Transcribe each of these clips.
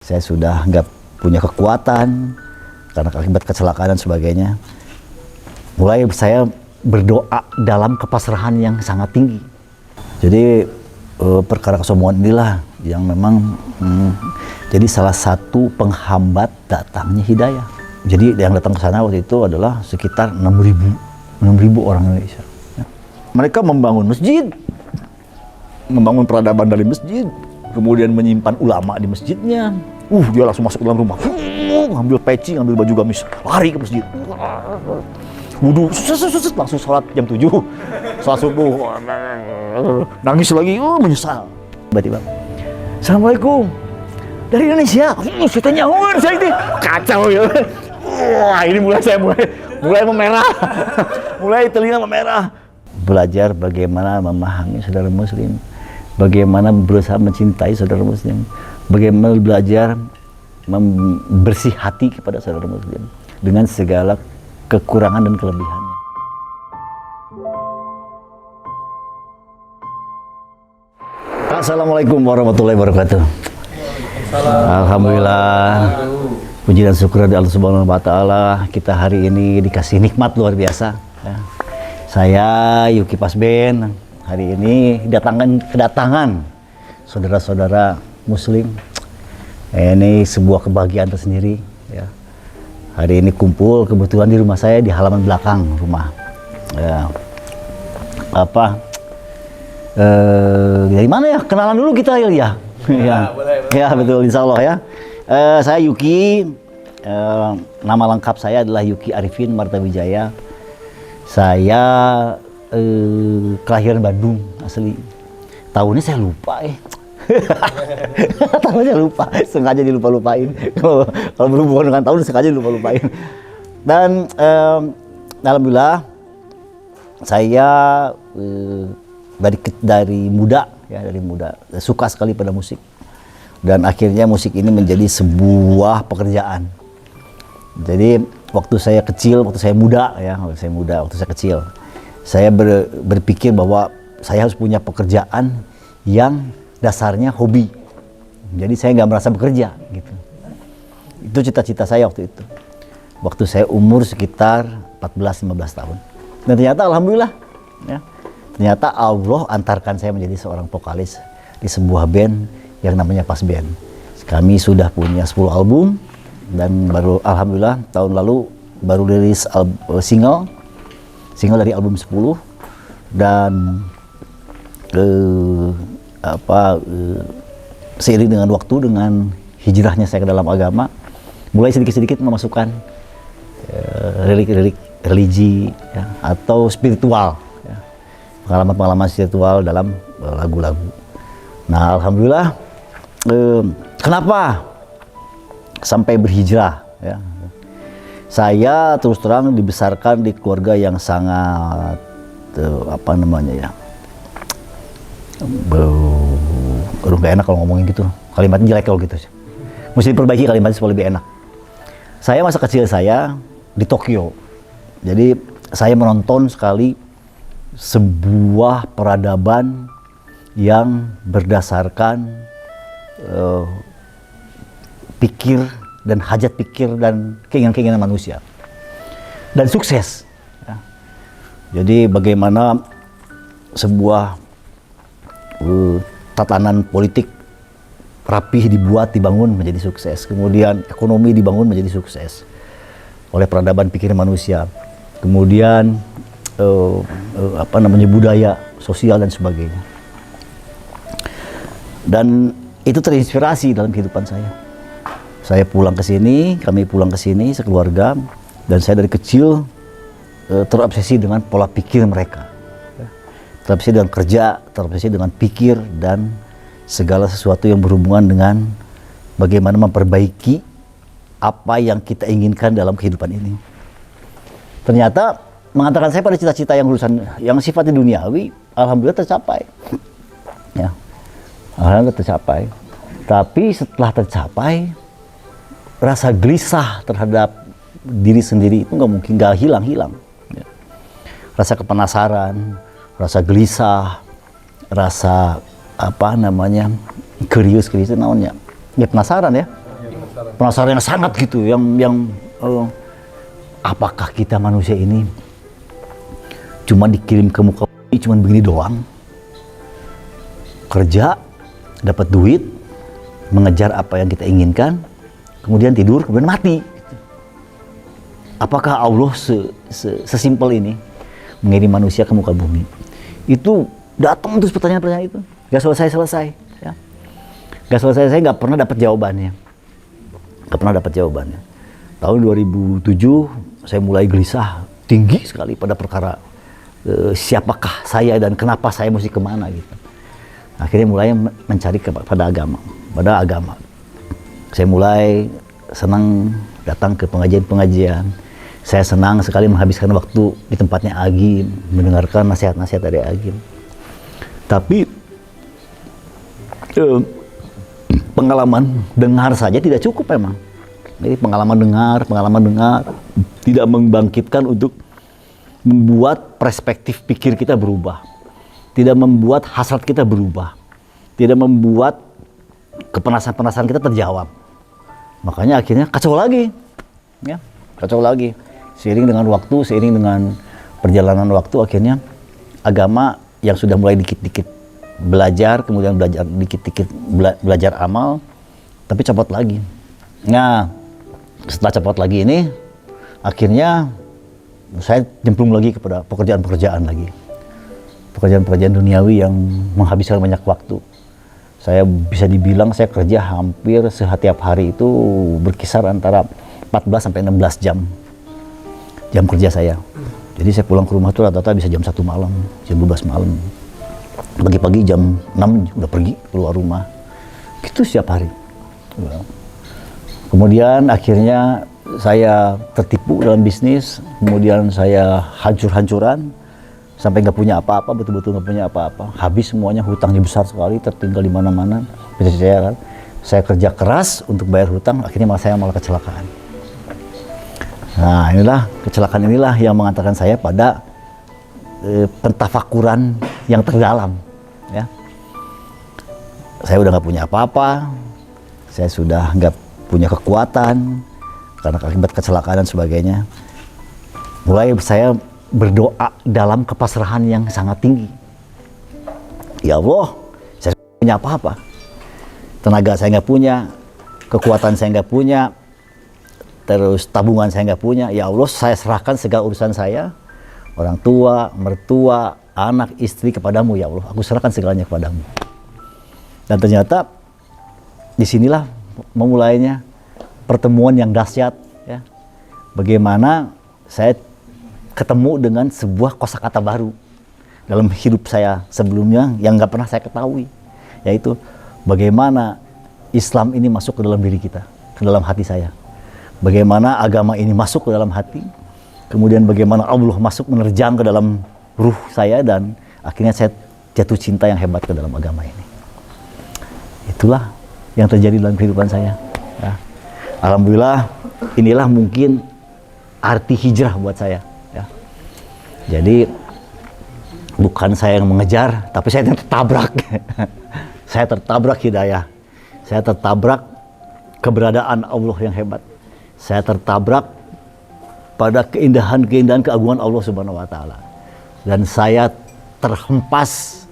Saya sudah nggak punya kekuatan karena akibat kecelakaan dan sebagainya. Mulai saya berdoa dalam kepasrahan yang sangat tinggi. Jadi perkara kesombongan inilah yang memang jadi salah satu penghambat datangnya hidayah. Jadi yang datang ke sana waktu itu adalah sekitar 6.000 orang Indonesia. Mereka membangun masjid, membangun peradaban dari masjid, kemudian menyimpan ulama di masjidnya. Dia langsung masuk ke dalam rumah, ngambil peci, ngambil baju gamis, lari ke masjid. Wudhu, langsung sholat jam 7, sholat subuh, nangis lagi, menyesal. Tiba-tiba, Assalamualaikum, dari Indonesia. Saya tanya, saya ini kacau ya. Wah, ini mulai memerah, mulai telinga memerah. Belajar bagaimana memahami saudara Muslim, bagaimana berusaha mencintai saudara Muslim, bagaimana belajar bersih hati kepada saudara Muslim dengan segala kekurangan dan kelebihannya. Assalamualaikum warahmatullahi wabarakatuh. Alhamdulillah, puji dan syukur dari Allah Subhanahu wa Ta'ala. Kita hari ini dikasih nikmat luar biasa. Ya. Saya Yuki Pasben hari ini kedatangan saudara-saudara Muslim. Ini sebuah kebahagiaan tersendiri. Ya. Hari ini kumpul kebetulan di rumah saya di halaman belakang rumah. Ya. Dari mana ya? Kenalan dulu kita ya. Ya, boleh. Ya betul, insya Allah ya. Saya Yuki, nama lengkap saya adalah Yuki Arifin Martawijaya. Saya kelahiran Bandung asli. Tahunnya saya lupa tahunnya lupa, sengaja dilupa-lupain. Kalau berhubungan dengan tahun sengaja dilupa-lupain. Dan alhamdulillah saya dari muda suka sekali pada musik, dan akhirnya musik ini menjadi sebuah pekerjaan. Jadi waktu saya muda, saya berpikir bahwa saya harus punya pekerjaan yang dasarnya hobi. Jadi saya nggak merasa bekerja gitu. Itu cita-cita saya waktu itu. Waktu saya umur sekitar 14-15 tahun. Dan ternyata alhamdulillah ya. Ternyata Allah antarkan saya menjadi seorang vokalis di sebuah band yang namanya Pasben. Kami sudah punya 10 album dan baru alhamdulillah tahun lalu baru rilis single dari album 10, dan seiring dengan waktu, dengan hijrahnya saya ke dalam agama, mulai sedikit-sedikit memasukkan lirik-lirik religi ya, atau spiritual ya, pengalaman-pengalaman spiritual dalam lagu-lagu. Nah alhamdulillah, kenapa sampai berhijrah ya? Saya terus terang dibesarkan di keluarga yang sangat gak enak kalau ngomongin gitu, kalimatnya jelek kalau gitu, mesti diperbaiki kalimatnya supaya lebih enak. Saya masa kecil saya di Tokyo, jadi saya menonton sekali sebuah peradaban yang berdasarkan pikir dan hajat pikir dan keinginan-keinginan manusia, dan sukses ya. Jadi bagaimana sebuah tatanan politik rapih dibangun menjadi sukses, kemudian ekonomi dibangun menjadi sukses oleh peradaban pikir manusia, kemudian budaya sosial dan sebagainya. Dan itu terinspirasi dalam kehidupan saya. Kami pulang ke sini sekeluarga, dan saya dari kecil terobsesi dengan pola pikir mereka. Terobsesi dengan kerja, terobsesi dengan pikir, dan segala sesuatu yang berhubungan dengan bagaimana memperbaiki apa yang kita inginkan dalam kehidupan ini. Ternyata mengantarkan saya pada cita-cita yang sifatnya duniawi, alhamdulillah tercapai. Ya. Alhamdulillah tercapai. Tapi setelah tercapai, rasa gelisah terhadap diri sendiri itu nggak hilang-hilang. Ya. Rasa kepenasaran, rasa gelisah, rasa curious namanya, ya penasaran ya. penasaran yang sangat gitu, apakah kita manusia ini cuma dikirim ke muka bumi cuma begini doang, kerja, dapat duit, mengejar apa yang kita inginkan, kemudian tidur, kemudian mati. Apakah Allah sesimpel ini mengirim manusia ke muka bumi? Itu datang terus pertanyaan-pertanyaan itu, gak selesai-selesai. Ya. Gak selesai, saya nggak pernah dapat jawabannya. Tahun 2007 saya mulai gelisah tinggi sekali pada perkara siapakah saya dan kenapa saya mesti kemana gitu. Akhirnya mulai mencari pada agama. Saya mulai senang datang ke pengajian-pengajian. Saya senang sekali menghabiskan waktu di tempatnya Agim, mendengarkan nasihat-nasihat dari Agim. Tapi pengalaman dengar saja tidak cukup memang. Jadi pengalaman dengar tidak membangkitkan untuk membuat perspektif pikir kita berubah. Tidak membuat hasrat kita berubah. Tidak membuat kepenasaran kita terjawab. Makanya akhirnya kacau lagi. Ya, kacau lagi. Seiring dengan waktu, seiring dengan perjalanan waktu, akhirnya agama yang sudah mulai dikit-dikit belajar, kemudian belajar dikit-dikit belajar amal, tapi copot lagi. Nah, setelah copot lagi ini, akhirnya saya nyemplung lagi kepada pekerjaan-pekerjaan lagi. Pekerjaan-pekerjaan duniawi yang menghabiskan banyak waktu. Saya bisa dibilang saya kerja hampir setiap hari itu berkisar antara 14 sampai 16 jam kerja saya. Jadi saya pulang ke rumah tuh rata-rata bisa jam 1 malam, jam 12 malam. Pagi-pagi jam 6 udah pergi keluar rumah. Gitu setiap hari. Kemudian akhirnya saya tertipu dalam bisnis, kemudian saya hancur-hancuran, sampai nggak punya apa-apa, betul-betul nggak punya apa-apa. Habis semuanya, hutangnya besar sekali, tertinggal di mana-mana. Saya kerja keras untuk bayar hutang, akhirnya saya malah kecelakaan. Nah, kecelakaan inilah yang mengantarkan saya pada pentafakuran yang terdalam. Ya. Saya udah nggak punya apa-apa, saya sudah nggak punya kekuatan karena akibat kecelakaan dan sebagainya. Mulai saya berdoa dalam kepasrahan yang sangat tinggi. Ya Allah, saya nggak punya apa-apa, tenaga saya nggak punya, kekuatan saya nggak punya, terus tabungan saya nggak punya. Ya Allah, saya serahkan segala urusan saya, orang tua, mertua, anak, istri kepadamu ya Allah. Aku serahkan segalanya kepadamu. Dan ternyata disinilah memulainya pertemuan yang dahsyat. Ya. Bagaimana saya ketemu dengan sebuah kosakata baru dalam hidup saya sebelumnya yang nggak pernah saya ketahui. Yaitu bagaimana Islam ini masuk ke dalam diri kita, ke dalam hati saya. Bagaimana agama ini masuk ke dalam hati, kemudian bagaimana Allah masuk menerjang ke dalam ruh saya, dan akhirnya saya jatuh cinta yang hebat ke dalam agama ini. Itulah yang terjadi dalam kehidupan saya. Ya. Alhamdulillah, inilah mungkin arti hijrah buat saya. Ya. Jadi bukan saya yang mengejar, tapi saya yang tertabrak. Saya tertabrak hidayah. Saya tertabrak keberadaan Allah yang hebat. Saya tertabrak pada keindahan-keindahan keagungan Allah Subhanahu wa Ta'ala. Dan saya terhempas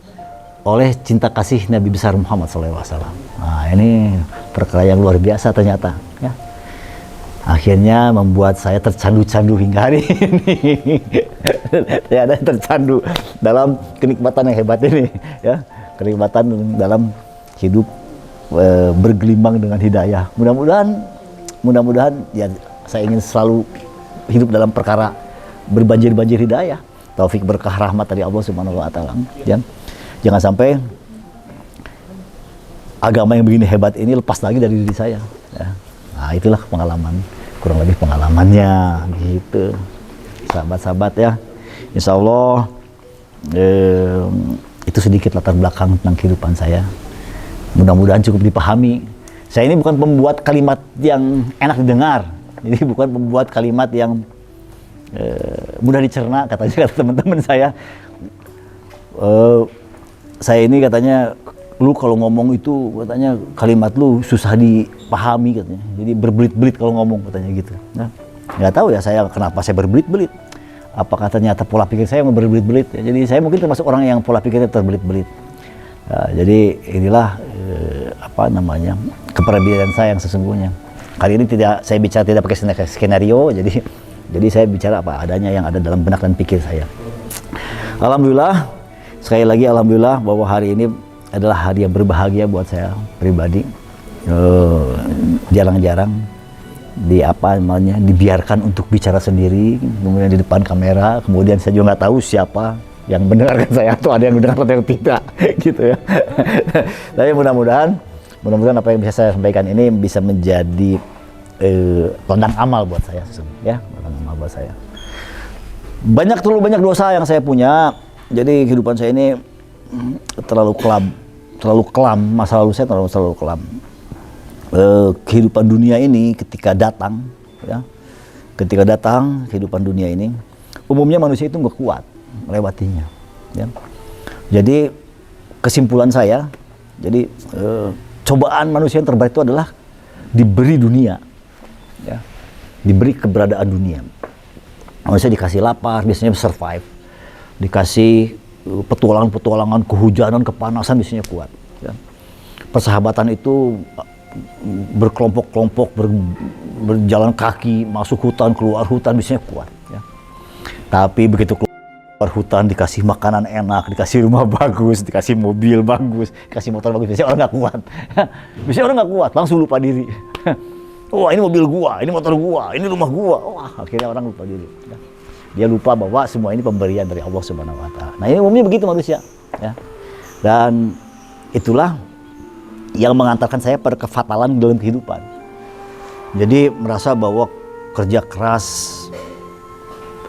oleh cinta kasih Nabi besar Muhammad SAW. Nah, ini perkara yang luar biasa ternyata. Ya. Akhirnya membuat saya tercandu-candu hingga hari ini. Saya ada tercandu dalam kenikmatan yang hebat ini. Ya. Kenikmatan dalam hidup bergelimang dengan hidayah. Mudah-mudahan ya saya ingin selalu hidup dalam perkara berbanjir-banjir hidayah, taufik berkah rahmat dari Allah Subhanahu wa Ta'ala. Ya. Jangan sampai agama yang begini hebat ini lepas lagi dari diri saya. Ya. Nah, itulah pengalaman, kurang lebih pengalamannya gitu. Sahabat-sahabat ya. Insya Allah itu sedikit latar belakang tentang kehidupan saya. Mudah-mudahan cukup dipahami. Saya ini bukan pembuat kalimat yang enak didengar. Jadi bukan pembuat kalimat yang mudah dicerna, katanya kata teman-teman saya. Saya ini katanya lu kalau ngomong itu katanya kalimat lu susah dipahami katanya. Jadi berbelit-belit kalau ngomong katanya gitu. Nah, nggak tahu ya saya kenapa saya berbelit-belit. Apakah ternyata pola pikir saya yang berbelit-belit? Ya, jadi saya mungkin termasuk orang yang pola pikirnya terbelit-belit. Nah, jadi inilah kepribadian saya yang sesungguhnya. Kali ini saya bicara tidak pakai skenario, jadi saya bicara apa adanya yang ada dalam benak dan pikir saya. Alhamdulillah, sekali lagi alhamdulillah bahwa hari ini adalah hari yang berbahagia buat saya pribadi. Jarang-jarang dibiarkan untuk bicara sendiri, kemudian di depan kamera, kemudian saya juga nggak tahu siapa yang mendengarkan saya atau ada yang mendengar atau yang tidak, gitu ya. Tapi mudah-mudahan apa yang bisa saya sampaikan ini bisa menjadi ladang amal buat saya, ya, ladang amal buat saya. Terlalu banyak dosa yang saya punya, jadi kehidupan saya ini terlalu kelam, masa lalu saya terlalu kelam. Kehidupan dunia ini ketika datang kehidupan dunia ini, umumnya manusia itu nggak kuat melewatinya. Ya. Jadi kesimpulan saya, cobaan manusia yang terberat itu adalah diberi dunia, ya, diberi keberadaan dunia. Manusia dikasih lapar, biasanya survive, dikasih petualangan-petualangan, kehujanan, kepanasan, biasanya kuat. Ya. Persahabatan itu berkelompok-kelompok, berjalan kaki, masuk hutan, keluar hutan, biasanya kuat. Ya. Tapi begitu keluar hutan, dikasih makanan enak, dikasih rumah bagus, dikasih mobil bagus, dikasih motor bagus, biasanya orang nggak kuat. Biasanya orang nggak kuat, langsung lupa diri. Wah, ini mobil gua, ini motor gua, ini rumah gua. Wah, akhirnya orang lupa diri. Ya. Dia lupa bahwa semua ini pemberian dari Allah Subhanahu wa Ta'ala. Nah, ini umumnya begitu manusia, ya. Dan itulah yang mengantarkan saya pada kefatalan dalam kehidupan. Jadi merasa bahwa kerja keras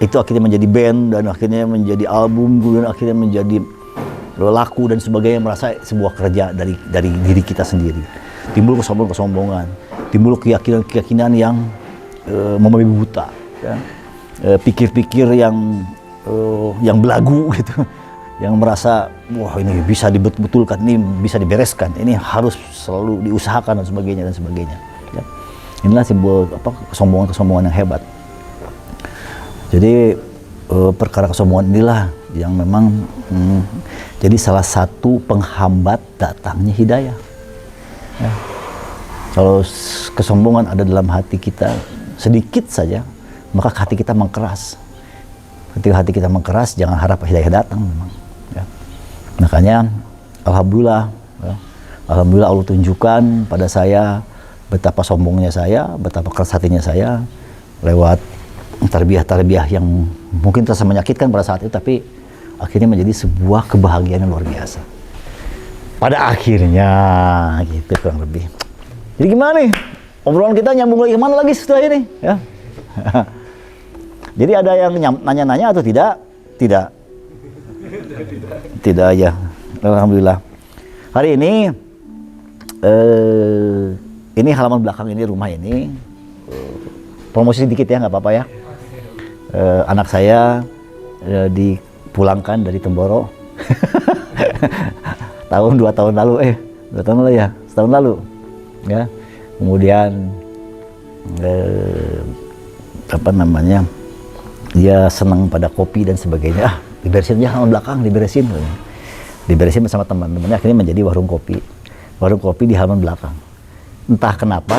itu akhirnya menjadi band, dan akhirnya menjadi album, dan akhirnya menjadi laku dan sebagainya, merasa sebuah kerja dari diri kita sendiri. Timbul kesombongan, timbul keyakinan yang membabi buta, ya. Pikir-pikir yang belagu gitu, yang merasa wah ini bisa dibetulkan, ini bisa dibereskan, ini harus selalu diusahakan dan sebagainya. Ya. Inilah simbol kesombongan yang hebat. Jadi perkara kesombongan inilah yang memang jadi salah satu penghambat datangnya hidayah. Ya. Kalau kesombongan ada dalam hati kita sedikit saja, maka hati kita mengkeras. Ketika hati kita mengkeras, jangan harap hidayah datang memang. Ya. Makanya alhamdulillah, ya, alhamdulillah Allah tunjukkan pada saya betapa sombongnya saya, betapa keras hatinya saya lewat tarbiyah yang mungkin terasa menyakitkan pada saat itu, tapi akhirnya menjadi sebuah kebahagiaan yang luar biasa. Pada akhirnya, gitu kurang lebih. Jadi gimana nih? Obrolan kita nyambung lagi kemana lagi setelah ini? Ya. Jadi ada yang nanya-nanya atau tidak? Tidak. Tidak ya. Alhamdulillah. Hari ini halaman belakang ini, rumah ini, promosi sedikit ya, nggak apa-apa ya. Anak saya dipulangkan dari Temboro tahun 2 tahun lalu, 2 tahun lalu ya, setahun lalu ya. Kemudian dia senang pada kopi dan sebagainya. Diberesin aja halaman belakang, diberesin bersama teman-temannya, akhirnya menjadi warung kopi di halaman belakang. Entah kenapa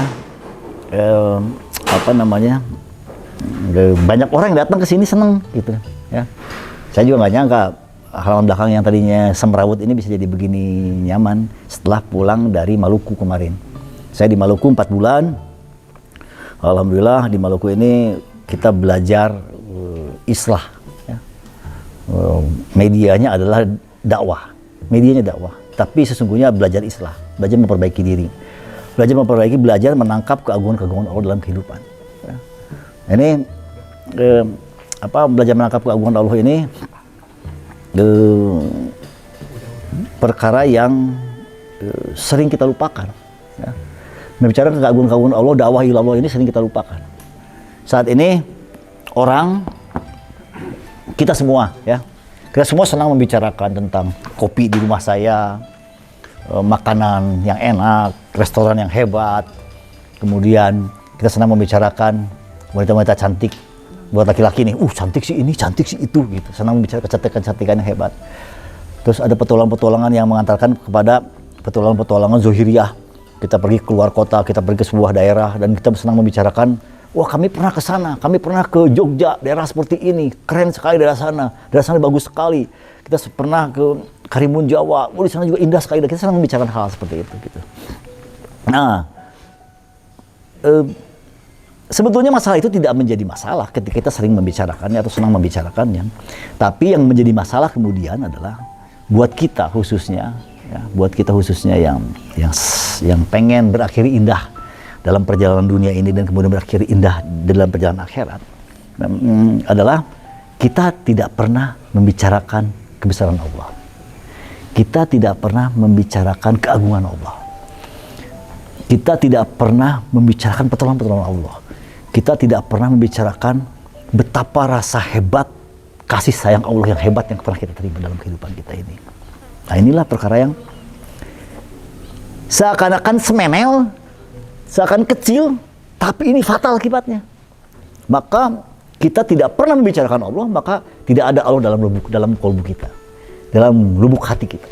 banyak orang yang datang ke sini seneng gitu ya. Saya juga nggak nyangka halaman belakang yang tadinya semrawut ini bisa jadi begini nyaman setelah pulang dari Maluku kemarin. Saya di Maluku 4 bulan. Alhamdulillah di Maluku ini kita belajar islah, ya. Medianya adalah dakwah, tapi sesungguhnya belajar islah, belajar memperbaiki diri, belajar menangkap keagungan Allah dalam kehidupan. Ya. Ini belajar menangkap keagungan Allah ini perkara yang sering kita lupakan. Ya. Membicarakan keagungan Allah, dakwah ila Allah ini sering kita lupakan. Saat ini kita semua senang membicarakan tentang kopi di rumah saya, makanan yang enak, restoran yang hebat. Kemudian kita senang membicarakan wanita-wanita cantik. Buat laki-laki nih, cantik sih ini, cantik sih itu, gitu. Senang membicarakan kecantikan-kecantikan yang hebat. Terus ada petualangan-petualangan yang mengantarkan kepada petualangan-petualangan zohiriah. Kita pergi keluar kota, kita pergi ke sebuah daerah, dan kita senang membicarakan, wah kami pernah ke sana, kami pernah ke Jogja, daerah seperti ini, keren sekali daerah sana bagus sekali. Kita pernah ke Karimun Jawa, di sana juga indah sekali. Dan kita senang membicarakan hal seperti itu, gitu. Nah, sebetulnya masalah itu tidak menjadi masalah ketika kita sering membicarakannya atau senang membicarakannya. Tapi yang menjadi masalah kemudian adalah buat kita khususnya, yang pengen berakhir indah dalam perjalanan dunia ini dan kemudian berakhir indah dalam perjalanan akhirat, adalah kita tidak pernah membicarakan kebesaran Allah. Kita tidak pernah membicarakan keagungan Allah. Kita tidak pernah membicarakan pertolongan Allah. Kita tidak pernah membicarakan betapa rasa hebat kasih sayang Allah yang hebat yang pernah kita terima dalam kehidupan kita ini. Nah, inilah perkara yang seakan-akan semenel, seakan kecil, tapi ini fatal akibatnya. Maka kita tidak pernah membicarakan Allah, maka tidak ada Allah dalam kolbu kita, dalam lubuk hati kita.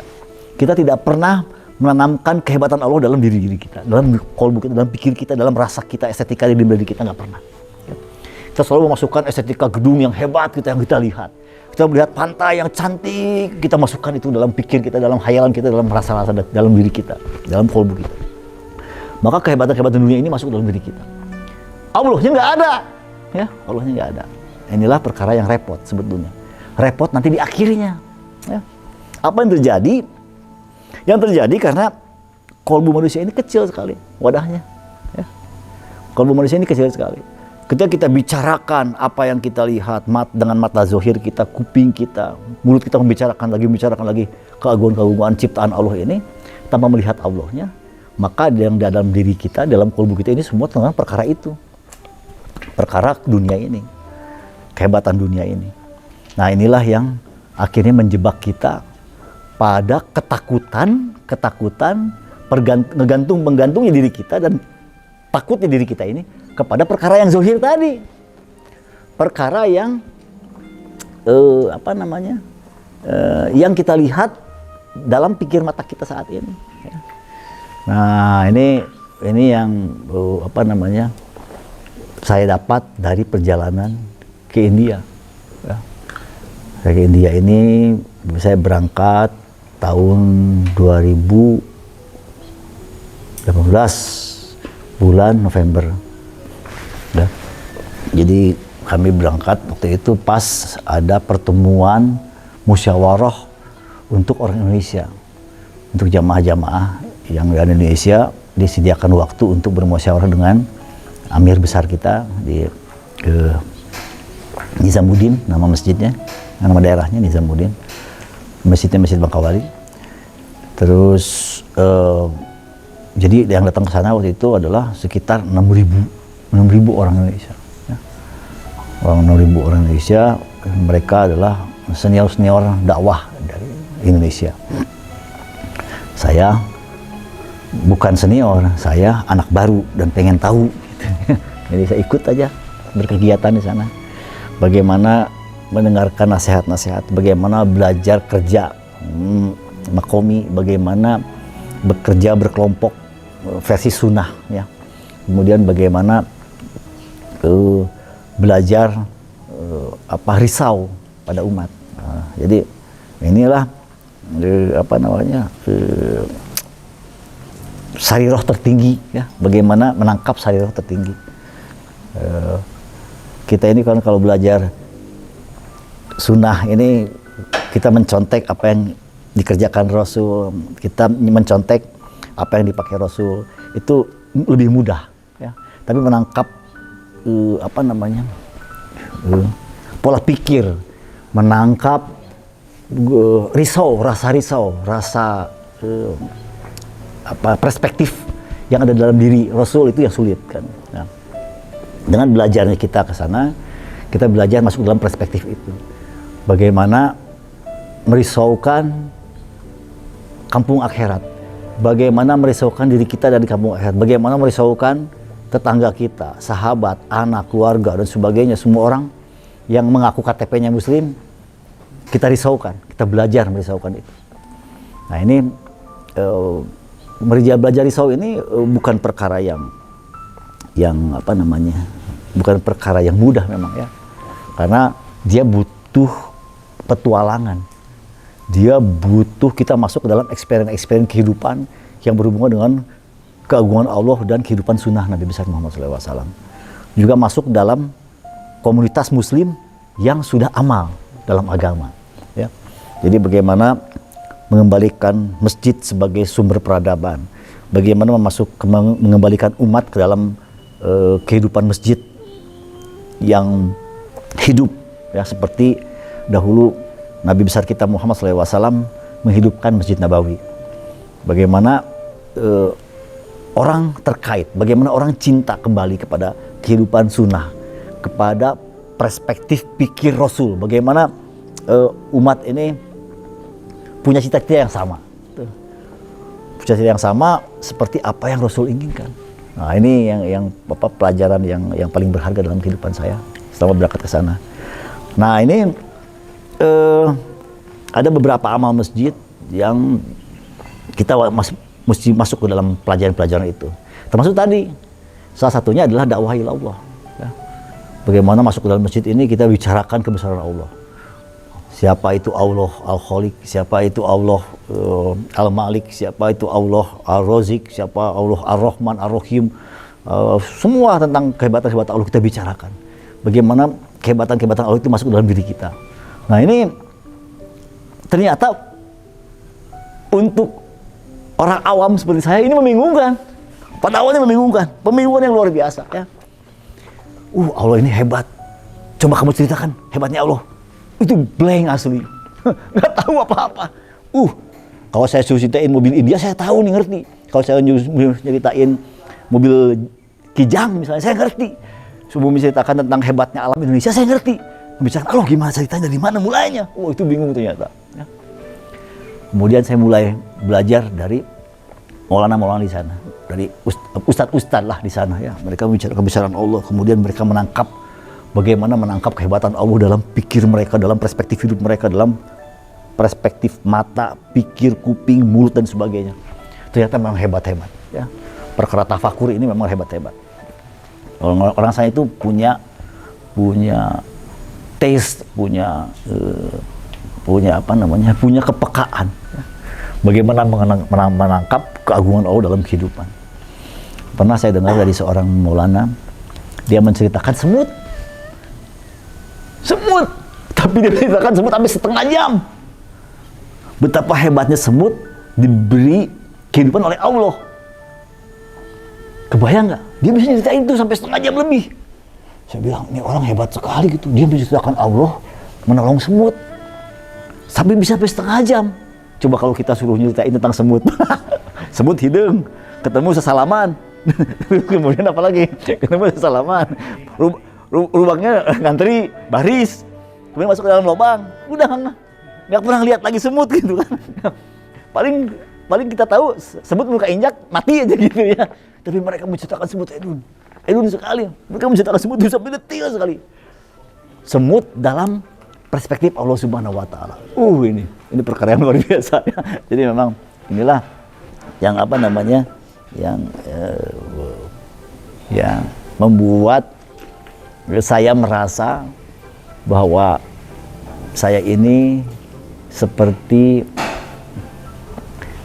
Kita tidak pernah menanamkan kehebatan Allah dalam diri kita, dalam kolbu kita, dalam pikir kita, dalam rasa kita, estetika di diri kita, nggak pernah. Kita selalu memasukkan estetika gedung yang hebat kita yang kita lihat. Kita melihat pantai yang cantik, kita masukkan itu dalam pikir kita, dalam khayalan kita, dalam rasa-rasa dalam diri kita, dalam kolbu kita. Maka kehebatan-kehebatan dunia ini masuk dalam diri kita. Allahnya nggak ada, ya, Allahnya nggak ada. Inilah perkara yang repot sebetulnya. Repot nanti di akhirnya. Ya. Apa yang terjadi? Yang terjadi karena kolbu manusia ini kecil sekali wadahnya. Ya. Kolbu manusia ini kecil sekali. Ketika kita bicarakan apa yang kita lihat dengan mata zohir kita, kuping kita, mulut kita membicarakan lagi keagungan-keagungan ciptaan Allah ini tanpa melihat Allahnya, maka yang dalam diri kita, dalam kolbu kita ini semua tentang perkara itu, perkara dunia ini, kehebatan dunia ini. Nah, inilah yang akhirnya menjebak kita pada ketakutan menggantungnya diri kita dan takutnya diri kita ini kepada perkara yang zohir tadi, perkara yang yang kita lihat dalam pikir mata kita saat ini. Nah, ini yang saya dapat dari perjalanan ke India. Saya ke India ini, saya berangkat tahun 2018 bulan November. Ya. Jadi kami berangkat waktu itu pas ada pertemuan musyawarah untuk orang Indonesia, untuk jamaah-jamaah yang di Indonesia disediakan waktu untuk bermusyawarah dengan Amir besar kita di Nizamuddin, nama masjidnya, nama daerahnya Nizamuddin. Masjidnya Masjid Bangkawali. Terus jadi yang datang ke sana waktu itu adalah sekitar 6.000 orang Indonesia. Ya. 6.000 orang Indonesia, mereka adalah senior dakwah dari Indonesia. Saya bukan senior, saya anak baru dan pengen tahu. Gitu. Jadi saya ikut aja berkegiatan di sana. Bagaimana mendengarkan nasihat-nasihat, bagaimana belajar kerja makomi, bagaimana bekerja berkelompok versi sunnah, ya. Kemudian bagaimana belajar risau pada umat. Jadi inilah sariroh tertinggi, ya. Bagaimana menangkap sariroh tertinggi. Kita ini kan kalau belajar sunnah ini kita mencontek apa yang dikerjakan Rasul, kita mencontek apa yang dipakai Rasul, itu lebih mudah, ya. Tapi menangkap pola pikir, menangkap rasa perspektif yang ada dalam diri Rasul itu yang sulit, kan. Nah, dengan belajarnya kita ke sana, kita belajar masuk dalam perspektif itu. Bagaimana merisaukan kampung akhirat, bagaimana merisaukan diri kita dari kampung akhirat, bagaimana merisaukan tetangga kita, sahabat, anak, keluarga, dan sebagainya. Semua orang yang mengaku KTP-nya muslim, kita risaukan, kita belajar merisaukan itu. Nah ini, belajar risau ini bukan perkara yang apa namanya, bukan perkara yang mudah memang ya. Karena dia butuh petualangan. Dia butuh kita masuk ke dalam eksperimen kehidupan yang berhubungan dengan keagungan Allah dan kehidupan sunnah Nabi besar Muhammad SAW. Juga masuk dalam komunitas muslim yang sudah amal dalam agama. Ya. Jadi bagaimana mengembalikan masjid sebagai sumber peradaban. Bagaimana mengembalikan umat ke dalam kehidupan masjid yang hidup. Ya, seperti dahulu Nabi besar kita Muhammad SAW menghidupkan Masjid Nabawi. Bagaimana orang terkait, bagaimana orang cinta kembali kepada kehidupan sunnah, kepada perspektif pikir Rasul. Bagaimana umat ini punya cita-cita yang sama. Punya cita yang sama seperti apa yang Rasul inginkan. Nah ini yang pelajaran yang paling berharga dalam kehidupan saya selama berangkat ke sana. Nah ini ada beberapa amal masjid yang kita mesti masuk ke dalam pelajaran-pelajaran itu. Termasuk tadi, salah satunya adalah dakwah ilallah. Ya. Bagaimana masuk ke dalam masjid ini kita bicarakan kebesaran Allah. Siapa itu Allah Al-Khaliq, siapa itu Allah Al-Malik, siapa itu Allah Al-Razik, siapa Allah Ar-Rahman Ar-Rahim. Semua tentang kehebatan-kehebatan Allah kita bicarakan. Bagaimana kehebatan-kehebatan Allah itu masuk ke dalam diri kita. Nah ini ternyata untuk orang awam seperti saya ini membingungkan. Pada awalnya membingungkan, pembingungan yang luar biasa ya. Allah ini hebat. Coba kamu ceritakan hebatnya Allah. Itu blank asli, nggak tahu apa-apa. Kalau saya suruh ceritain mobil India saya tahu nih, ngerti. Kalau saya ceritain mobil Kijang misalnya saya ngerti. Sebelum menceritakan tentang hebatnya alam Indonesia saya ngerti. Membicarakan Allah gimana ceritanya, dari mana mulainya. Itu bingung ternyata. Ya. Kemudian saya mulai belajar dari Maulana di sana, dari ustadz lah di sana ya. Mereka bicara kebesaran Allah, kemudian mereka menangkap bagaimana menangkap kehebatan Allah dalam pikir mereka, dalam perspektif hidup mereka, dalam perspektif mata, pikir, kuping, mulut dan sebagainya. Ternyata memang hebat-hebat ya. Perkara tafakur ini memang hebat-hebat. Orang saya itu punya taste, punya apa namanya, punya kepekaan ya. Bagaimana menangkap keagungan Allah dalam kehidupan. Pernah saya dengar dari seorang Maulana, dia menceritakan semut, tapi dia menceritakan semut sampai setengah jam. Betapa hebatnya semut diberi kehidupan oleh Allah. Kebayang nggak? Dia bisa ceritain itu sampai setengah jam lebih. Saya bilang, ini orang hebat sekali gitu. Dia menceritakan Allah menolong semut sampai bisa sampai setengah jam. Coba kalau kita suruh nyeritain tentang semut. Semut hidung, ketemu sesalaman. Kemudian apa lagi? Ketemu sesalaman. Lubangnya ngantri, baris. Kemudian masuk ke dalam lubang. Udah nggak pernah lihat lagi semut gitu kan. Paling kita tahu semut muka injak mati aja gitu ya. Tapi mereka menceritakan semut edun sekali. Mereka menceritakan semut itu sampai detail sekali. Semut dalam perspektif Allah Subhanahu wa taala. Ini perkara yang luar biasa ya. Jadi memang inilah yang apa namanya? Yang membuat saya merasa bahwa saya ini seperti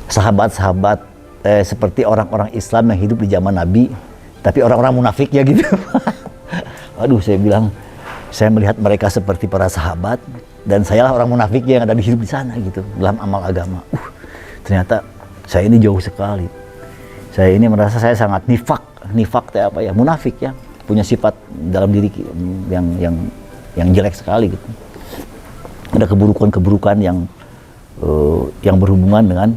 sahabat-sahabat seperti orang-orang Islam yang hidup di zaman Nabi, tapi orang-orang munafik ya gitu. Aduh, saya bilang, saya melihat mereka seperti para sahabat, dan saya lah orang munafik yang ada di hidup di sana gitu, dalam amal agama. Ternyata saya ini jauh sekali. Saya ini merasa saya sangat nifak apa ya, munafik ya, punya sifat dalam diri yang jelek sekali gitu. Ada keburukan-keburukan yang berhubungan dengan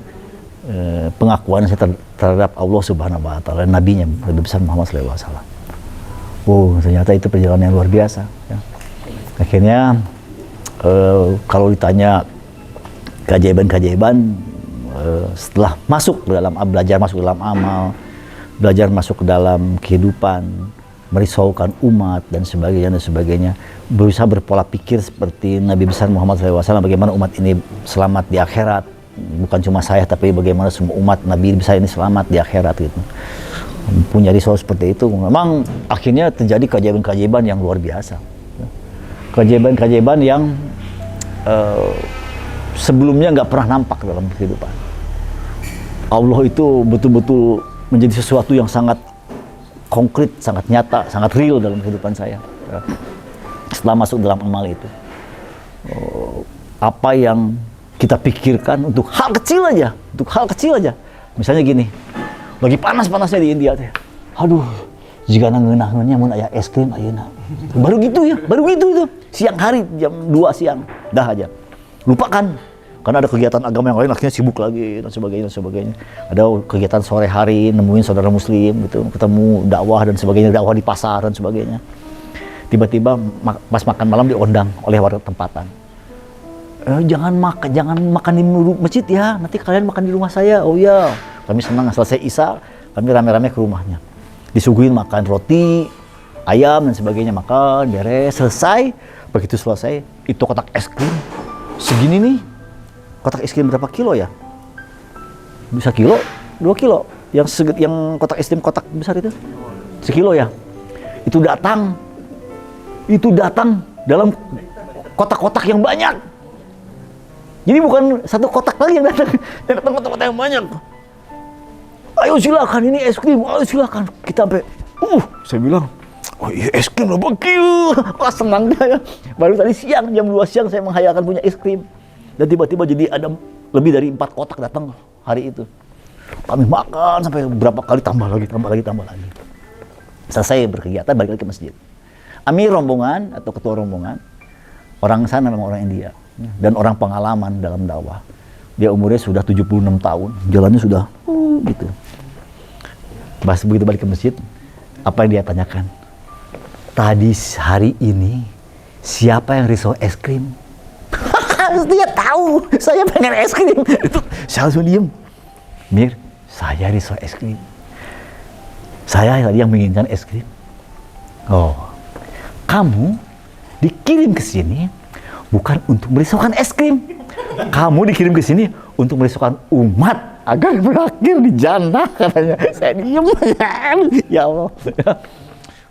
pengakuan saya terhadap Allah Subhanahu wa taala, nabinya Nabi besar Muhammad SAW. Ternyata itu perjalanan yang luar biasa ya. Akhirnya kalau ditanya keajaiban-keajaiban, setelah masuk ke dalam, belajar masuk ke dalam amal, belajar masuk ke dalam kehidupan, merisaukan umat dan sebagainya, berusaha berpola pikir seperti Nabi besar Muhammad SAW, bagaimana umat ini selamat di akhirat, bukan cuma saya tapi bagaimana semua umat Nabi besar ini selamat di akhirat gitu. Punya risau seperti itu, memang akhirnya terjadi keajaiban-keajaiban yang luar biasa, keajaiban-keajaiban yang sebelumnya nggak pernah nampak dalam kehidupan. Allah itu betul-betul menjadi sesuatu yang sangat konkret, sangat nyata, sangat real dalam kehidupan saya. Setelah masuk dalam amal itu, apa yang kita pikirkan untuk hal kecil aja, misalnya gini, lagi panas-panasnya di India teh, aduh, jika ngeunah-ngeunahnya mun aya es krim ayeuna, baru gitu itu, siang hari jam 2 siang, dah aja, lupakan. Karena ada kegiatan agama yang lain akhirnya sibuk lagi dan sebagainya. Ada kegiatan sore hari nemuin saudara muslim gitu, ketemu dakwah dan sebagainya, dakwah di pasar dan sebagainya. Tiba-tiba pas makan malam diundang oleh warga tempatan. Jangan makan di masjid ya, nanti kalian makan di rumah saya. Oh iya, kami senang selesai Isya, kami rame-rame ke rumahnya. Disuguhin makan roti, ayam dan sebagainya, makan beres, selesai. Begitu selesai, itu kotak es krim segini nih. Kotak es krim berapa kilo ya? Bisa kilo, 2 kilo. Yang kotak es krim kotak besar itu sekilo ya. Itu datang dalam kotak-kotak yang banyak. Jadi bukan satu kotak lagi yang datang kotak-kotak yang banyak. Ayo silakan, ini es krim, ayo silakan. Kita sampai, saya bilang, oh iya es krim loh, wah senang ya. Baru tadi siang, jam 2 siang saya menghayalkan punya es krim. Dan tiba-tiba jadi ada lebih dari 4 kotak datang hari itu. Kami makan sampai berapa kali, tambah lagi. Selesai berkegiatan, balik lagi ke masjid. Amir rombongan atau ketua rombongan, orang sana memang orang India. Dan orang pengalaman dalam dakwah. Dia umurnya sudah 76 tahun, jalannya sudah gitu. Pas begitu balik ke masjid, apa yang dia tanyakan? Tadi hari ini, siapa yang risau es krim? Dia tahu saya pengen es krim. Saya langsung diem. Mir, saya risau es krim. Saya tadi yang menginginkan es krim. Oh, kamu dikirim ke sini bukan untuk merisaukan es krim. Kamu dikirim ke sini untuk merisaukan umat agar berakhir di jannah, katanya. Saya diem. Ya Allah.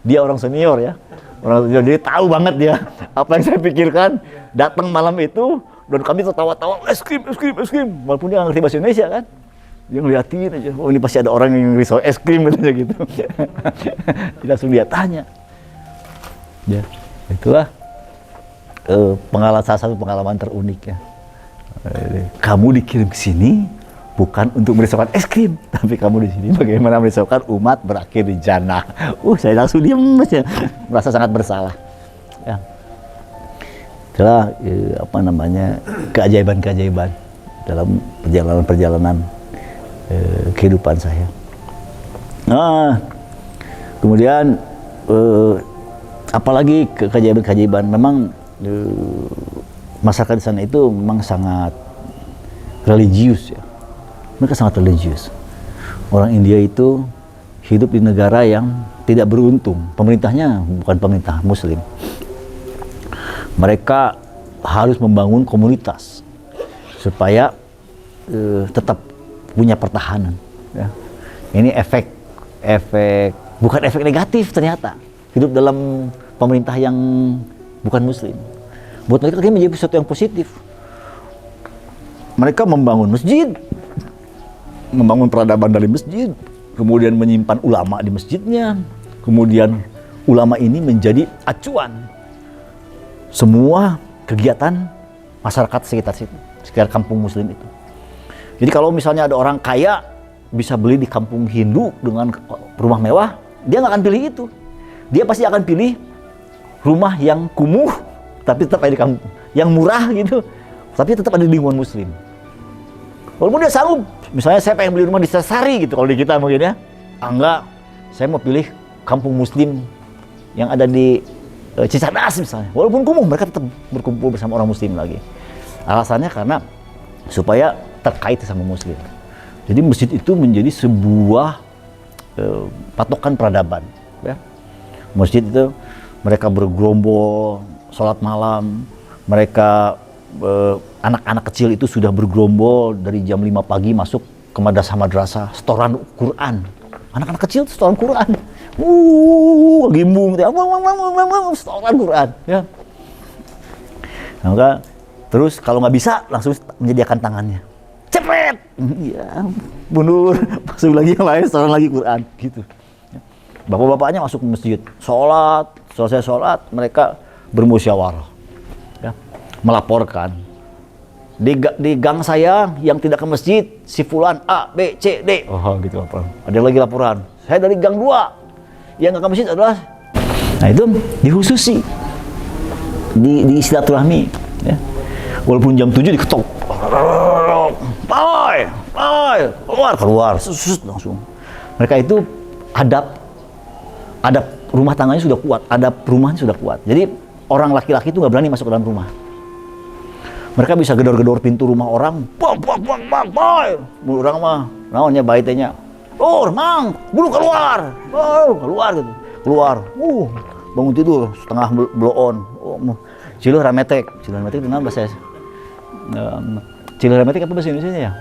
Dia orang senior ya. Dia tahu banget dia apa yang saya pikirkan. Datang malam itu dan kami tertawa-tawa, es krim. Walaupun dia nggak ngerti bahasa Indonesia kan. Dia ngeliatin aja, oh ini pasti ada orang yang risau es krim katanya gitu. Langsung dia tanya. Ya, itulah salah satu pengalaman terunik ya. Kamu dikirim ke sini bukan untuk merisaukan es krim, tapi kamu di sini bagaimana merisaukan umat berakhir di jannah. Saya langsung diam aja, merasa sangat bersalah. Ya. Itulah keajaiban-keajaiban dalam perjalanan kehidupan saya. Nah, kemudian apalagi keajaiban-keajaiban, memang masyarakat di sana itu memang sangat religius ya. Mereka sangat religius. Orang India itu hidup di negara yang tidak beruntung. Pemerintahnya bukan pemerintah Muslim. Mereka harus membangun komunitas supaya tetap punya pertahanan. Ya. Ini bukan efek negatif ternyata. Hidup dalam pemerintah yang bukan Muslim. Buat mereka ini menjadi sesuatu yang positif. Mereka membangun masjid, membangun peradaban dari masjid, kemudian menyimpan ulama di masjidnya, kemudian ulama ini menjadi acuan semua kegiatan masyarakat sekitar kampung Muslim itu. Jadi kalau misalnya ada orang kaya bisa beli di kampung Hindu dengan rumah mewah, dia nggak akan pilih itu. Dia pasti akan pilih rumah yang kumuh, tapi tetap ada di kampung, yang murah gitu, tapi tetap ada di lingkungan Muslim. Walaupun dia sanggup, misalnya saya pengen beli rumah di Sasari gitu, kalau di kita mungkin ya, enggak, saya mau pilih kampung Muslim yang ada di Cicadas misalnya. Walaupun kumuh, mereka tetap berkumpul bersama orang Muslim lagi. Alasannya karena supaya terkait sama Muslim. Jadi masjid itu menjadi sebuah patokan peradaban. Ya. Masjid itu mereka bergerombol, sholat malam, mereka anak-anak kecil itu sudah bergerombol dari jam 5 pagi masuk ke madrasah-madrasah, setoran Quran. Anak-anak kecil setoran Quran. Gimbung, setoran Quran. Ya. Nah, maka terus kalau nggak bisa langsung menyediakan tangannya. Cepet! Ya, mundur, masuk lagi yang lain, setoran lagi Quran. Gitu. Bapak-bapaknya masuk ke masjid, sholat, selesai sholat, mereka bermusyawarah. Ya, melaporkan. Di gang saya yang tidak ke masjid, si fulan A, B, C, D. Oh gitu laporan. Ada lagi laporan. Saya dari gang 2. Yang nggak ke masjid adalah, nah itu dihususi. Di silaturahmi. Ya. Walaupun jam 7 diketok. Bye, keluar, langsung. Mereka itu adab rumah tangganya sudah kuat, adab rumahnya sudah kuat. Jadi orang laki-laki itu nggak berani masuk ke dalam rumah. Mereka bisa gedor-gedor pintu rumah orang, orang mah, namanya baitnya, mang, bulu keluar, gitu, keluar, bangun tidur setengah blow on, ciluh rametek itu nama bahasa, ciluh rametek apa bahasa Indonesia ya?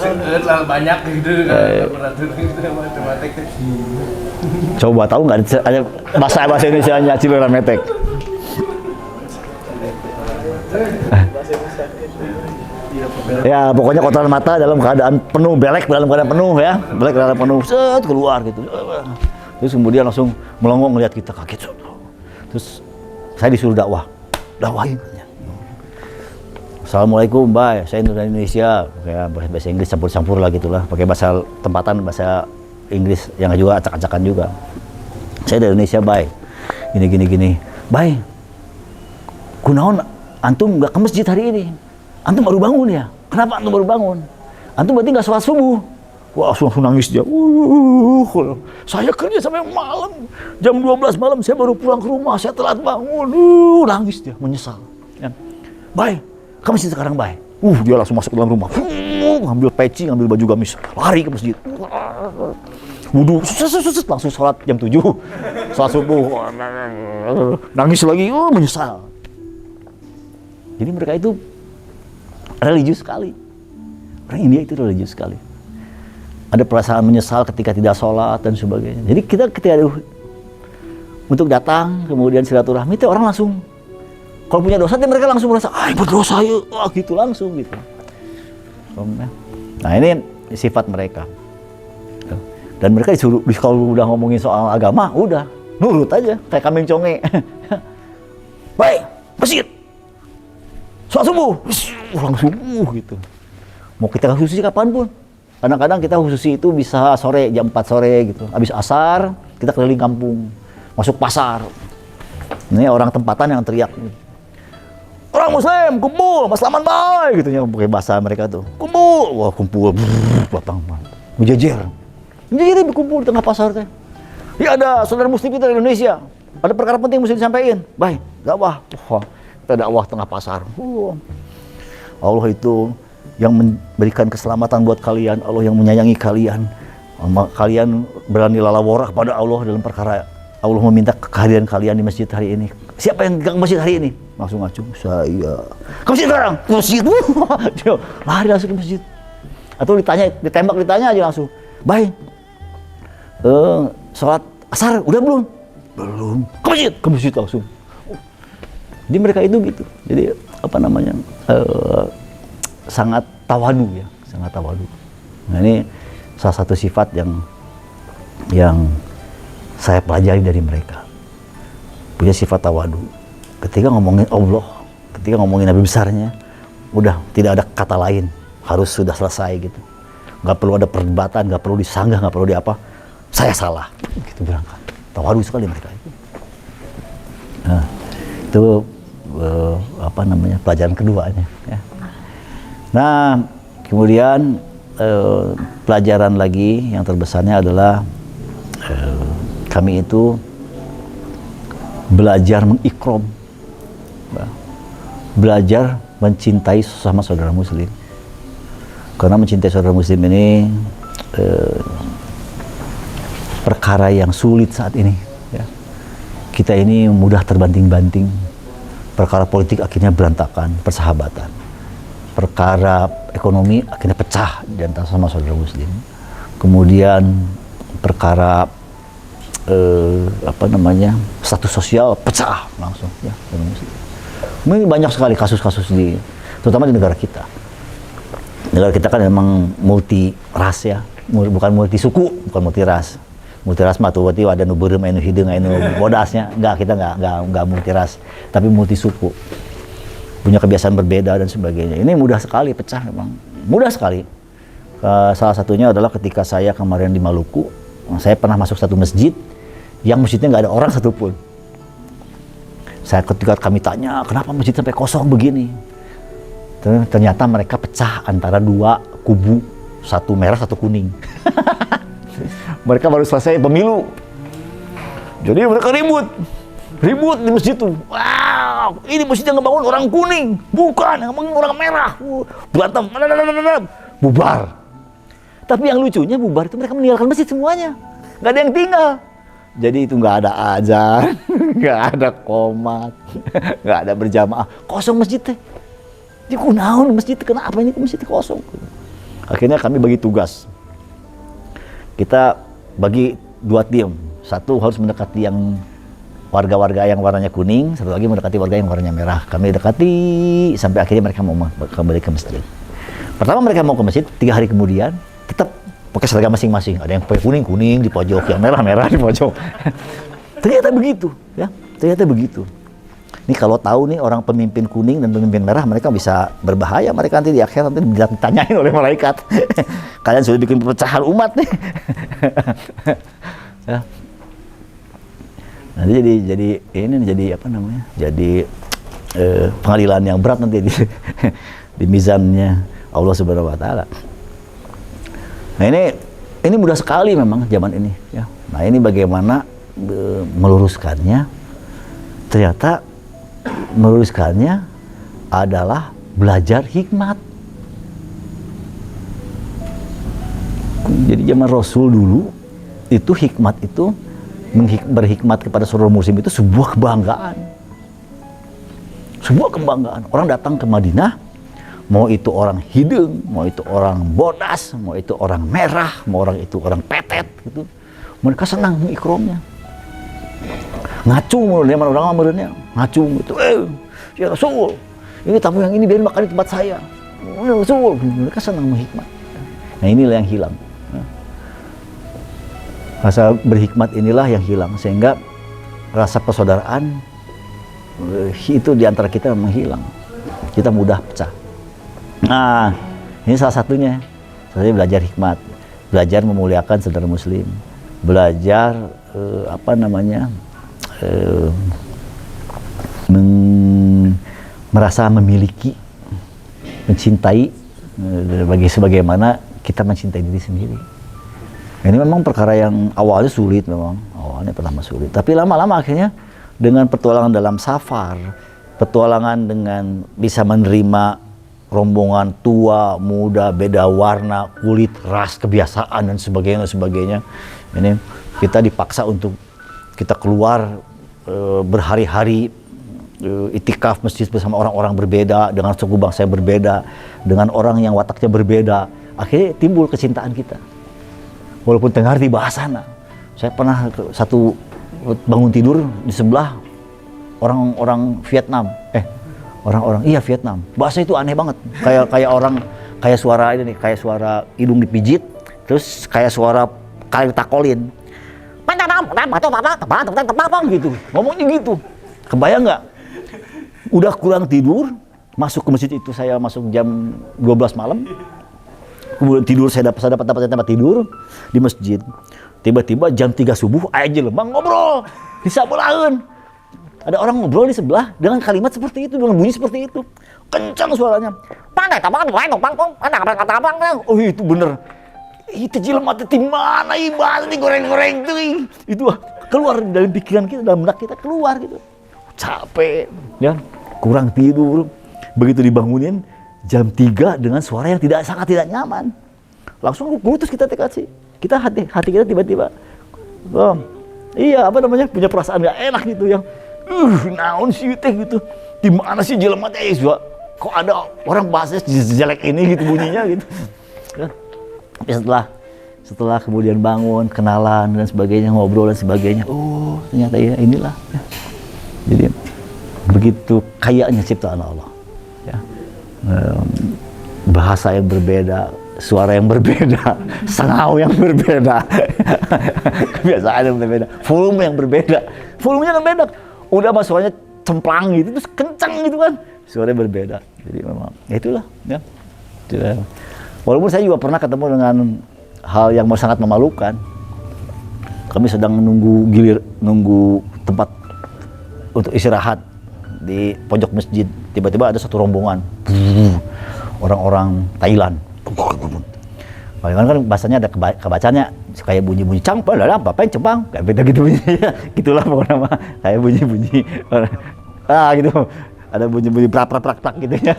Terlalu banyak gitu, matematik. Coba tahu nggak ada bahasa Indonesia-nya ciluh rametek? Ya pokoknya kotoran mata dalam keadaan penuh, belek dalam keadaan penuh ya, belek dalam penuh, set keluar gitu. Terus kemudian langsung melongo ngelihat kita, kaget. Terus saya disuruh dakwahin. Assalamualaikum, bye. Saya dari Indonesia, kayak bahasa Inggris campur-campur lah gitulah, pakai bahasa tempatan, bahasa Inggris yang juga acak-acakan juga. Saya dari Indonesia, bye. Gini, bye. Kunaon antum nggak ke masjid hari ini? Antum baru bangun ya? Kenapa antum baru bangun? Antum berarti nggak sholat subuh? Wah, langsung nangis dia. Saya kerja sampai malam, jam 12 malam saya baru pulang ke rumah, saya telat bangun. Nangis dia, menyesal. Ya. Bye. Ke masjid sekarang, bye. Dia langsung masuk ke dalam rumah. Ngambil peci, ngambil baju gamis, lari ke masjid. Wudhu, langsung sholat jam 7. Sholat subuh. Nangis lagi, menyesal. Jadi mereka itu religius sekali. Orang India itu religius sekali. Ada perasaan menyesal ketika tidak sholat dan sebagainya. Jadi kita ketika untuk datang, kemudian silaturahmi itu orang langsung, kalau punya dosa, mereka langsung merasa, berdosa ya, gitu langsung gitu. Nah ini sifat mereka. Dan mereka disuruh, kalau udah ngomongin soal agama, udah nurut aja, kayak kambing conge. Baik, masjid, sholat subuh, langsung gitu. Mau kita khususi kapanpun. Kadang-kadang kita khususi itu bisa sore, jam 4 sore gitu. Habis asar, kita keliling kampung, masuk pasar. Ini orang tempatan yang teriak. Orang Muslim, kumpul, Mas Laman baik, gitu ya, pakai bahasa mereka tuh. Kumpul, wah kumpul, batang, menjejer. Menjejer berkumpul di tengah pasar teh. Ya ada saudara Muslim kita dari Indonesia. Ada perkara penting mesti disampaikan. Baik, dakwah. Kita dakwah tengah pasar. Allah itu yang memberikan keselamatan buat kalian, Allah yang menyayangi kalian. Kalian berani lalaworah pada Allah dalam perkara Allah meminta kehadiran kalian di masjid hari ini. Siapa yang ke masjid hari ini? Langsung ngacu, saya. Ke masjid sekarang? Ke masjid. Dia lari langsung ke masjid. Atau ditembak aja langsung. Baik. Sholat asar udah belum? Belum. Ke masjid langsung. Jadi mereka itu gitu. Jadi apa namanya? Sangat tawadu ya, sangat tawadu. Nah ini salah satu sifat yang saya pelajari dari mereka. Punya sifat tawadu. Ketika ngomongin Allah, ketika ngomongin Nabi besarnya, udah tidak ada kata lain, harus sudah selesai gitu. Nggak perlu ada perdebatan, nggak perlu disanggah, nggak perlu diapa. Saya salah, gitu berangkat. Tawadu sekali mereka itu. Nah, itu apa namanya pelajaran keduanya. Ya. Nah, kemudian pelajaran lagi yang terbesarnya adalah kami itu belajar mengikrom, belajar mencintai sesama saudara muslim. Karena mencintai saudara muslim ini perkara yang sulit saat ini. Ya. Kita ini mudah terbanting-banting. Perkara politik akhirnya berantakan, persahabatan. Perkara ekonomi akhirnya pecah di antara sama saudara muslim. Kemudian perkara status sosial pecah langsung ya. Ini banyak sekali kasus-kasus terutama di negara kita. Negara kita kan memang multi ras ya, bukan multi suku, bukan multi ras. Multi ras mah tuh berarti ada nu beureum, anu hideung, anu bodasnya. Kita enggak multi ras, tapi multi suku. Punya kebiasaan berbeda dan sebagainya. Ini mudah sekali pecah memang. Mudah sekali. Salah satunya adalah ketika saya kemarin di Maluku, saya pernah masuk satu masjid yang masjidnya nggak ada orang satupun. Ketika kami tanya, kenapa masjid sampai kosong begini? Ternyata mereka pecah antara dua kubu, satu merah, satu kuning. Mereka baru selesai pemilu. Jadi mereka ribut di masjid itu. Wow, ini masjid yang ngebangun orang kuning, bukan yang ngebangun orang merah. Berantem, bubar. Tapi yang lucunya bubar itu mereka meninggalkan masjid semuanya. Nggak ada yang tinggal. Jadi itu nggak ada azan, nggak ada qomat, nggak ada berjamaah. Kosong masjid teh. Jadi kunaon masjid, kenapa ini masjid kosong? Akhirnya kami bagi tugas. Kita bagi 2 tim. Satu harus mendekati yang warga-warga yang warnanya kuning, satu lagi mendekati warga yang warnanya merah. Kami dekati sampai akhirnya mereka mau kembali ke masjid. Pertama mereka mau ke masjid, 3 hari kemudian tetap pakai seragam masing-masing. Ada yang pakai kuning di pojok, yang merah di pojok. Ternyata begitu, ya. Ternyata begitu. Ini kalau tahu nih orang pemimpin kuning dan pemimpin merah, mereka bisa berbahaya. Mereka nanti di akhir nanti ditanyain oleh malaikat. Kalian sudah bikin perpecahan umat nih. Ya. Nanti jadi pengadilan yang berat nanti di mizannya Allah Subhanahu wa taala. Nah, ini mudah sekali memang zaman ini ya. Nah, ini bagaimana meluruskannya? Ternyata meluruskannya adalah belajar hikmat. Jadi zaman Rasul dulu itu hikmat itu berhikmat kepada saudara muslim itu sebuah kebanggaan. Sebuah kebanggaan. Orang datang ke Madinah, mau itu orang hidung, mau itu orang bodas, mau itu orang merah, mau orang itu orang petet gitu. Mereka senang mengikromnya. Ngacu mulai zaman orang amarnya, ngacu gitu. Ya Rasul, ini tamu yang ini biar makan di tempat saya. Rasul, mereka senang menghikmat. Nah, inilah yang hilang. Rasa berhikmat inilah yang hilang, sehingga rasa persaudaraan itu di antara kita memang hilang. Kita mudah pecah. Nah, ini salah satunya. Saya belajar hikmat, belajar memuliakan saudara muslim, belajar merasa memiliki, mencintai, sebagaimana kita mencintai diri sendiri. Ini memang perkara yang awalnya sulit, awalnya pertama sulit, tapi lama-lama akhirnya dengan petualangan dalam safar, petualangan dengan bisa menerima rombongan tua, muda, beda warna, kulit, ras, kebiasaan dan sebagainya. Ini kita dipaksa untuk kita keluar berhari-hari itikaf masjid bersama orang-orang berbeda, dengan suku bangsa yang berbeda, dengan orang yang wataknya berbeda. Akhirnya timbul kecintaan kita. Walaupun tengah arti bahasana. Saya pernah satu bangun tidur di sebelah orang-orang Vietnam. Orang-orang Vietnam. Bahasa itu aneh banget. Kayak suara ini nih, kayak suara hidung dipijit, terus kayak suara kali takolin. Gitu. Ngomongnya gitu. Kebayang nggak? Udah kurang tidur, masuk ke masjid itu, saya masuk jam 12 malam. Kemudian tidur, saya dapat tempat tidur di masjid. Tiba-tiba jam 3 subuh aja lembang ngobrol di sebelahan. Ada orang ngobrol di sebelah dengan kalimat seperti itu, dengan bunyi seperti itu. Kencang suaranya. Oh, itu bener. Itu jelema teh mana ibadah digoreng-goreng tuh. Itu keluar dari pikiran kita, dalam benak kita keluar gitu. Capek, ya, kurang tidur. Begitu dibangunin jam 3 dengan suara yang sangat tidak nyaman. Langsung terus kita kasih. Kita hati kita tiba-tiba, iya apa namanya, punya perasaan gak enak gitu yang, naon sih teh gitu. Di mana sih jelema teh juga? Kok ada orang bahasanya jelek ini gitu bunyinya gitu. Tapi setelah kemudian bangun, kenalan dan sebagainya, ngobrol dan sebagainya, oh ternyata ya inilah. Ya. Jadi begitu kayanya ciptaan Allah. Ya. Bahasa yang berbeda, suara yang berbeda, sengau yang berbeda, kebiasaan yang berbeda, volume yang berbeda, volumenya kan beda. Udah mas suaranya cemplang gitu, terus kencang gitu kan, suaranya berbeda. Jadi memang ya itulah. Ya. Walaupun saya juga pernah ketemu dengan hal yang sangat memalukan. Kami sedang nunggu tempat untuk istirahat di pojok masjid. Tiba-tiba ada satu rombongan orang-orang Thailand. Kan bahasanya ada kebacanya kayak bunyi-bunyi cangpal, apa cempang, kayak beda gitu bunyinya. Gitulah pokoknya mah, kayak bunyi-bunyi gitu. Ada bunyi-bunyi prak gitu ya.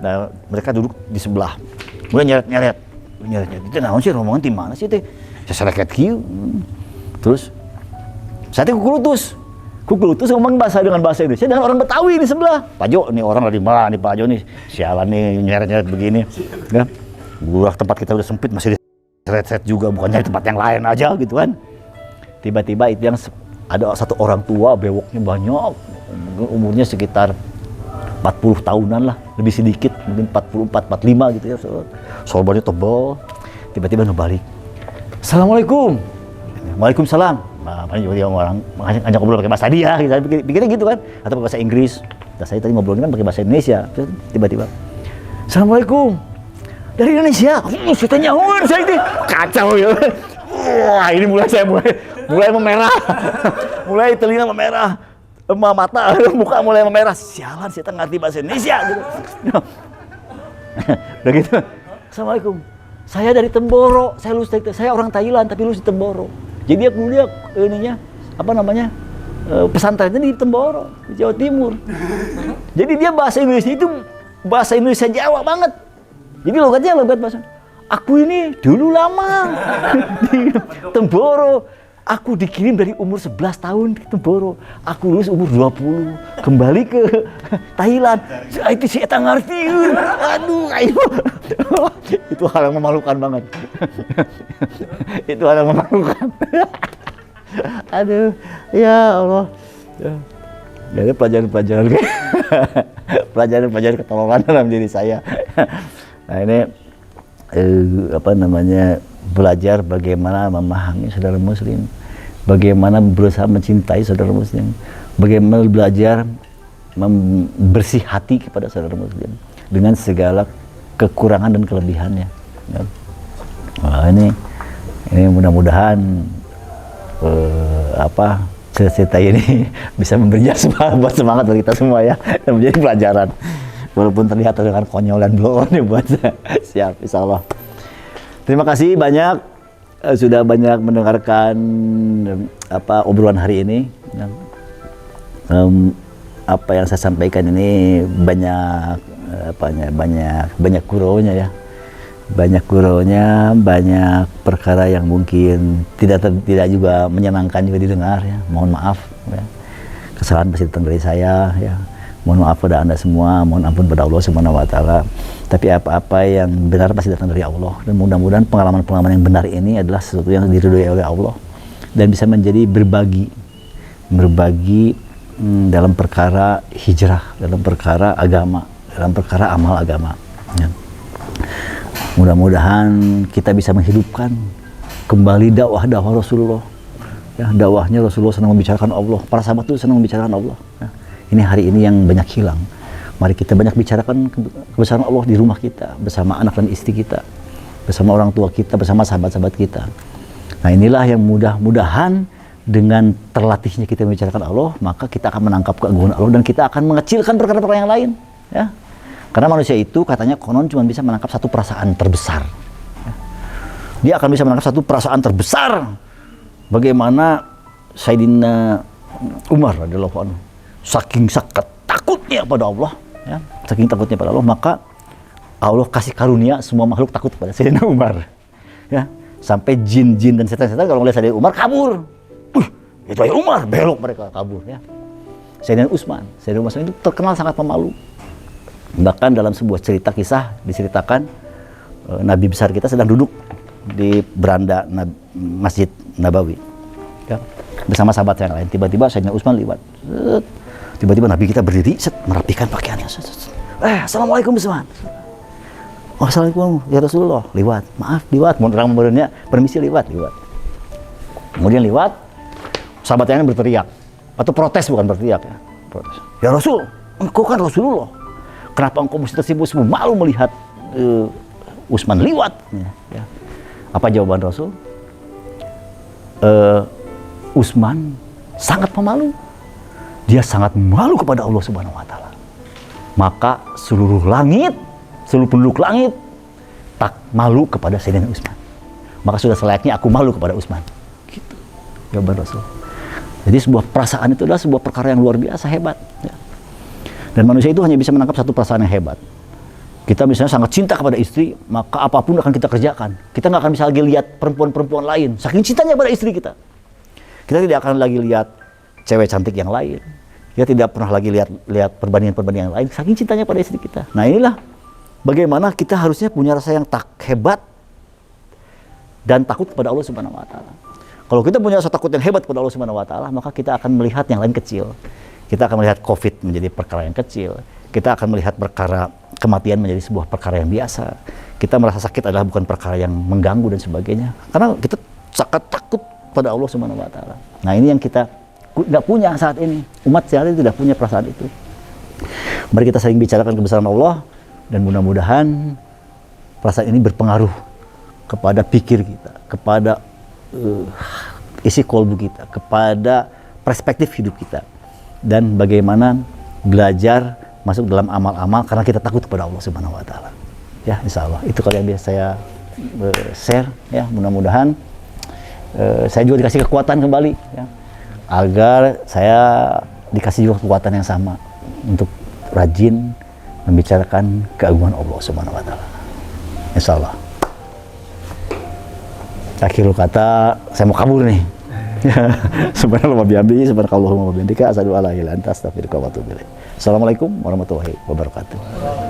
Nah, mereka duduk di sebelah. Mulai nyeret. Itu naon sih rombongan di mana sih teh? Saya seleket kieu. Terus saya teh kukulutus ngomong dengan bahasa Indonesia dengan orang Betawi di sebelah. Pajo nih orang dari mana nih Pajo nih? Sialan nih nyeret begini. Ya. Gua tempat kita udah sempit masih diseret-seret juga, bukannya di tempat yang lain aja gitu kan. Tiba-tiba itu yang ada satu orang tua bewoknya banyak. Umurnya sekitar 40 tahunan lah, lebih sedikit, mungkin 44, 45 gitu ya. Sorbannya tebal. Tiba-tiba balik. Assalamualaikum. Waalaikumsalam. Nah, dia orang ngajak ngobrol pakai bahasa dia, pikirnya gitu kan, atau pakai bahasa Inggris. Nah, saya tadi ngobrolnya kan pakai bahasa Indonesia. Tiba-tiba, Assalamualaikum. Dari Indonesia. Saya tanya, saya itu kacau ya. Wah, ini mulai memerah. Mulai telinga memerah. Mata, muka mulai memerah. Sialan, saya tak ngerti bahasa Indonesia gitu. Udah gitu. Assalamualaikum. Saya dari Temboro. Saya orang Thailand tapi lulus di Temboro. Jadi aku lihat ininya apa namanya? Pesantrennya di Temboro, di Jawa Timur. Jadi dia bahasa Indonesia itu bahasa Indonesia Jawa banget. Jadi logat bahasa. Aku ini dulu lama di Temboro. Aku dikirim dari umur 11 tahun ke Temboro. Aku lulus umur 20, kembali ke Thailand. Itu sih tak ngerti. Aduh, ayo. Itu hal yang memalukan banget. Itu hal yang memalukan. Aduh, ya Allah. Jadi pelajaran ketolongan dalam diri saya. Nah ini belajar bagaimana memahami saudara muslim, bagaimana berusaha mencintai saudara muslim, bagaimana belajar bersih hati kepada saudara muslim dengan segala kekurangan dan kelebihannya. Nah, ini mudah-mudahan cerita ini bisa memberi semangat buat kita semua ya, dan menjadi pelajaran walaupun terlihat dengan konyol dan blow on ya buat saya. Siap, insyaallah. Terima kasih banyak sudah banyak mendengarkan obrolan hari ini. Apa yang saya sampaikan ini banyak gurunya ya. Banyak gurunya, banyak perkara yang mungkin tidak juga menyenangkan juga didengar ya. Mohon maaf ya. Kesalahan pasti datang dari saya ya. Mohon maaf pada Anda semua, mohon ampun pada Allah Subhanahu wa taala. Tapi apa-apa yang benar pasti datang dari Allah, dan mudah-mudahan pengalaman-pengalaman yang benar ini adalah sesuatu yang diridhoi oleh Allah dan bisa menjadi berbagi dalam perkara hijrah, dalam perkara agama, dalam perkara amal agama. Ya. Mudah-mudahan kita bisa menghidupkan kembali dakwah Rasulullah. Ya, dakwahnya Rasulullah senang membicarakan Allah, para sahabat itu senang membicarakan Allah. Ya. Ini hari ini yang banyak hilang. Mari kita banyak bicarakan kebesaran Allah di rumah kita, bersama anak dan istri kita, bersama orang tua kita, bersama sahabat-sahabat kita. Nah inilah yang mudah-mudahan dengan terlatihnya kita membicarakan Allah, maka kita akan menangkap keagungan Allah dan kita akan mengecilkan perkara-perkara yang lain. Ya. Karena manusia itu katanya konon cuma bisa menangkap satu perasaan terbesar. Ya. Dia akan bisa menangkap satu perasaan terbesar. Bagaimana Sayyidina Umar radhiyallahu anhu saking takutnya pada Allah, ya, saking takutnya pada Allah, maka Allah kasih karunia semua makhluk takut pada Sayyidina Umar. Ya, sampai jin-jin dan setan-setan kalau melihat Sayyidina Umar kabur. Itu aja Umar, belok mereka kabur ya. Sayyidina Utsman itu terkenal sangat pemalu. Bahkan dalam sebuah cerita kisah diceritakan Nabi besar kita sedang duduk di beranda Masjid Nabawi. Ya, bersama sahabat yang lain. Tiba-tiba Sayyidina Utsman lewat. Tiba-tiba Nabi kita berdiri, merapikan pakaiannya. Assalamualaikum Utsman. Oh, assalamualaikum ya Rasulullah. Lewat, maaf, lewat. Orang modernya permisi lewat. Kemudian lewat, sahabat yang lain berteriak atau protes, bukan berteriak ya. Protes. Ya Rasul, engkau kan Rasulullah. Kenapa engkau mesti tersibuk malu melihat Utsman lewat? Ya. Apa jawaban Rasul? Utsman sangat pemalu. Dia sangat malu kepada Allah Subhanahu wa taala. Maka seluruh penduduk langit tak malu kepada Sayyidina Utsman. Maka sudah selayaknya aku malu kepada Utsman. Gitu jawaban Rasul. Jadi sebuah perasaan itu adalah sebuah perkara yang luar biasa hebat. Ya. Dan manusia itu hanya bisa menangkap satu perasaan yang hebat. Kita misalnya sangat cinta kepada istri, maka apapun akan kita kerjakan. Kita nggak akan bisa lagi lihat perempuan-perempuan lain. Saking cintanya pada istri kita. Kita tidak akan lagi lihat cewek cantik yang lain. Kita tidak pernah lagi lihat perbandingan-perbandingan yang lain. Saking cintanya pada istri kita. Nah inilah bagaimana kita harusnya punya rasa yang hebat dan takut kepada Allah Subhanahu wa taala. Kalau kita punya rasa takut yang hebat kepada Allah Subhanahu wa taala, maka kita akan melihat yang lain kecil. Kita akan melihat Covid menjadi perkara yang kecil. Kita akan melihat perkara kematian menjadi sebuah perkara yang biasa. Kita merasa sakit adalah bukan perkara yang mengganggu dan sebagainya. Karena kita sangat takut pada Allah Subhanahu wa taala. Nah, ini yang kita nggak punya saat ini. Umat saat ini tidak punya perasaan itu. Mari kita sering bicarakan kebesaran Allah dan mudah-mudahan perasaan ini berpengaruh kepada pikir kita, kepada isi kolbu kita, kepada perspektif hidup kita, dan bagaimana belajar masuk dalam amal-amal karena kita takut kepada Allah Subhanahu wa taala. Ya, insya Allah itu kalau yang biasa saya share ya, mudah-mudahan saya juga dikasih kekuatan kembali ya, agar saya dikasih juga kekuatan yang sama untuk rajin membicarakan keagungan Allah Subhanahu wa taala. Insya Allah. Akhirul kata, saya mau kabur nih. Subhanallah wa bihamdihi, subhanakallahumma wa bihamdika, asyhadu an la ilaha illa anta, astaghfiruka wa atubu ilaik. Assalamualaikum warahmatullahi wabarakatuh.